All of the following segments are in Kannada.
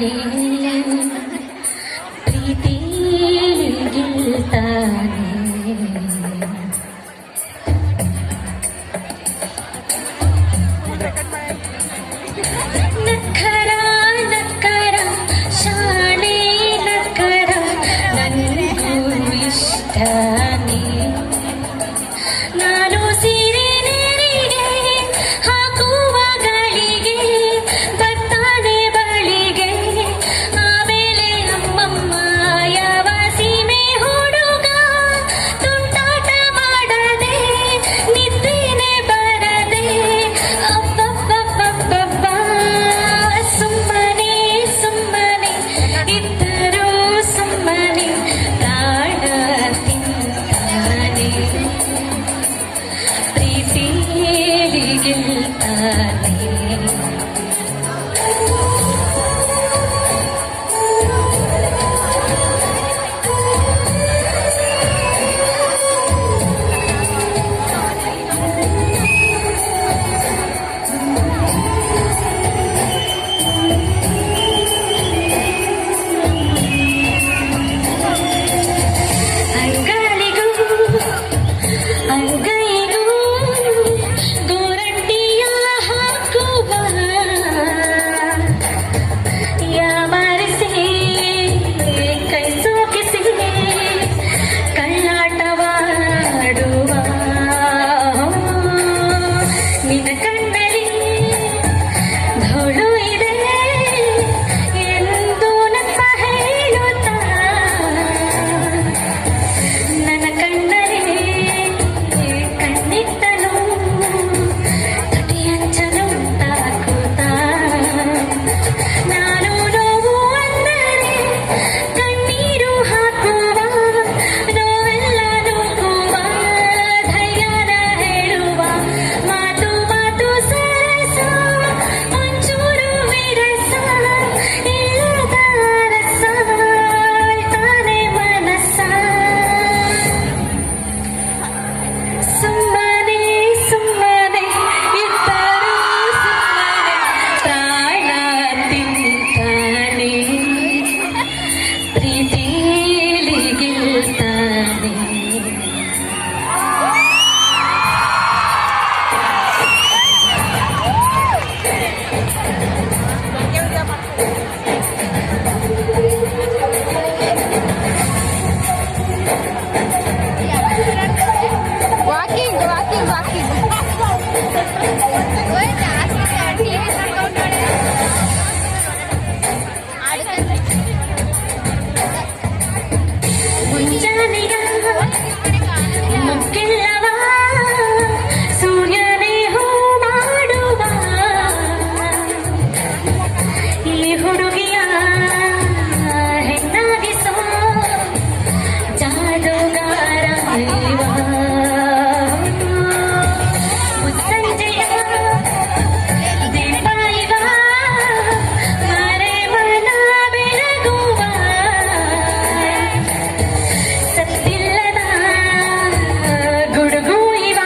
ಗೆಲ್ತಾನೆ ಪ್ರೀತಿ ಗೆಲ್ತಾನೆ ನಕ್ಕರ ನಕ್ಕರ ಶಾಣೆ ನಕ್ಕರ ನನಗೂ ಇಷ್ಟನೇ ನಾನು ಸೀರೆ ನೆರಿಗೆ ಹಾಕುವ ಗಳಿಗೆ ಬರ್ತಾನೆ ಬಳಿಗೆ ಆಮೇಲೆ ಅಮ್ಮಮ್ಮ ಯಾವ ಸೀಮೆ ಹುಡುಗ ತುಂಟಾಟ ಮಾಡದೆ ನಿದ್ದೇನೆ ಬರದೆ ಅಬ್ಬಬ್ಬಬ್ಬಬ್ಬ ಸುಮ್ಮನೆ ಸುಮ್ಮನೆ ಇದ್ದರೂ ಸುಮ್ಮನೆ ಪ್ರಾಣ ತಿಂತಾನೆ ಪ್ರೀತಿ ಗೆಲ್ತಾನೆ ಅಂಗಳಿಗೂ ಅಂಗೈಗೂ ಗೋರಂಟಿಯ ಹಾಕುವ ಯಾಮರಿಸಿ ಕೈ ಸೋಕಿಸಿ ಕಳ್ಳಾಟವಾಡುವ ನಿನ್ನ ಕಣ್ಣಲ್ಲಿ ಧೂಳು ಇದೆ ಎಂದು ನನ್ನ ಹೇಳುತ್ತಾ ನನ್ನ ಕಣ್ಣಲ್ಲಿ ಕಣ್ಣಿಟ್ಟನು ತುಟಿಯಂಚಲು ತಾಕುತ್ತಾ ನಾನು ನೋವು ಅಂದರೆ ಕಣ್ಣೀರು ಹಾಕುವ ನೋವೆಲ್ಲ ನುಗ್ಗುವ ಧೈರ್ಯನ ಹೇಳುವ ಮಾತು ಮಾತು ಸರಸ ಒಂಚೂರು ವಿರಸ ಇಲ್ಲದ ರಸ ತಾನೆ ಮನಸ್ಸ ಸುಮ್ಮನೆ ಸುಮ್ಮನೆ ಇದ್ದರೂ ಸುಮ್ಮನೆ ಪ್ರಾಣ ತಿಂತಾನೆ ಪ್ರೀತಿ ಗೆಲ್ತಾನೆ ವಾಕಿಂಗ್ ವಾಕಿಂಗ್ ವಾಕಿಂಗ್ ಮುಂಜಾನೆಯ ಮುಕ್ಕೆಲ್ಲವ ಸೂರ್ಯನೇ ಹೂ ಮಾಡುವ ಈ ಹುಡುಗಿಯ ಹೆಣ್ಣಾಗಿಸೋ ಜಾದುಗಾರ ಇವ. ಮುಸ್ಸಂಜೆಯ ದೀಪ ಇವ ಮರೆ ಮನ ಬೆಳಗುವ ಸತ್ತಿಲ್ಲದ ಗುಡುಗು ಇವ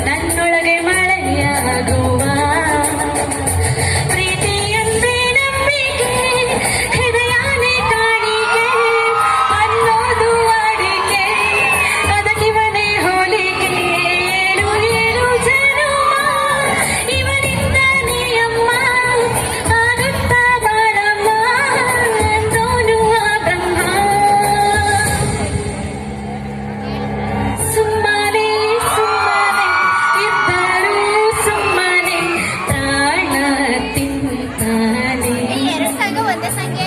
ನನ್ನೊಳಗೆ ಮಳೆಯಾಗುವ ಪ್ರೀತಿಯಂತೆ ನಂಬಿಕೆ ಹೃದಯನೇ ಕಾಣಿಕೆ ಅನ್ನೋದು ಅಡಿಕೆ ಅದಕ್ಕಿವನೇ ಹೋಲಿಕೆ ಏಳು ಏಳು ಜನುಮ ಇವನಿಂದನೇ ಅಮ್ಮ ಆಗುತ್ತಾ ಬಾಳಮ್ಮ ಅಂದೋನು ಆ ಬ್ರಹ್ಮ ಸುಮ್ಮನೆ ಸುಮ್ಮನೆ ಇದ್ದರೂ ಸುಮ್ಮನೆ ಪ್ರಾಣ ತಿಂತಾನೆ ಎರಡು ಸಂಘ ಒಂದೇ ಸಂಖ್ಯೆ